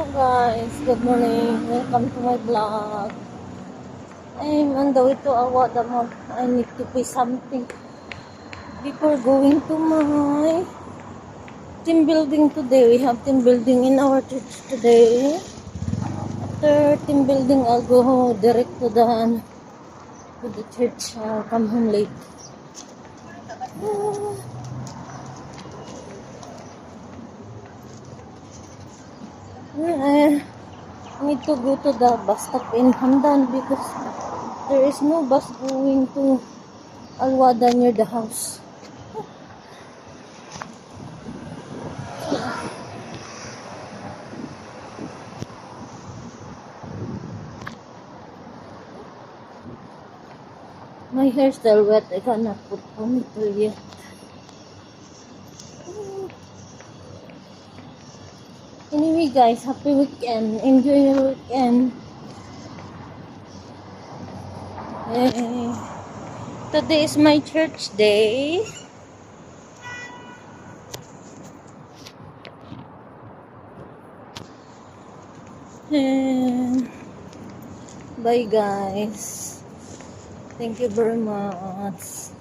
Hello guys, good morning. Welcome to my vlog. I'm on the way to Awadamot. I need to pay something before going to my team building today. We have team building in our church today. After team building, I'll go direct to the church. I'll come home late. I need to go to the bus stop in Hamdan because there is no bus going to Alwada near the house. My hair still wet. I cannot put ponytail yet. Anyway guys, happy weekend. Enjoy your weekend. Eh, today is my church day. And bye guys. Thank you very much.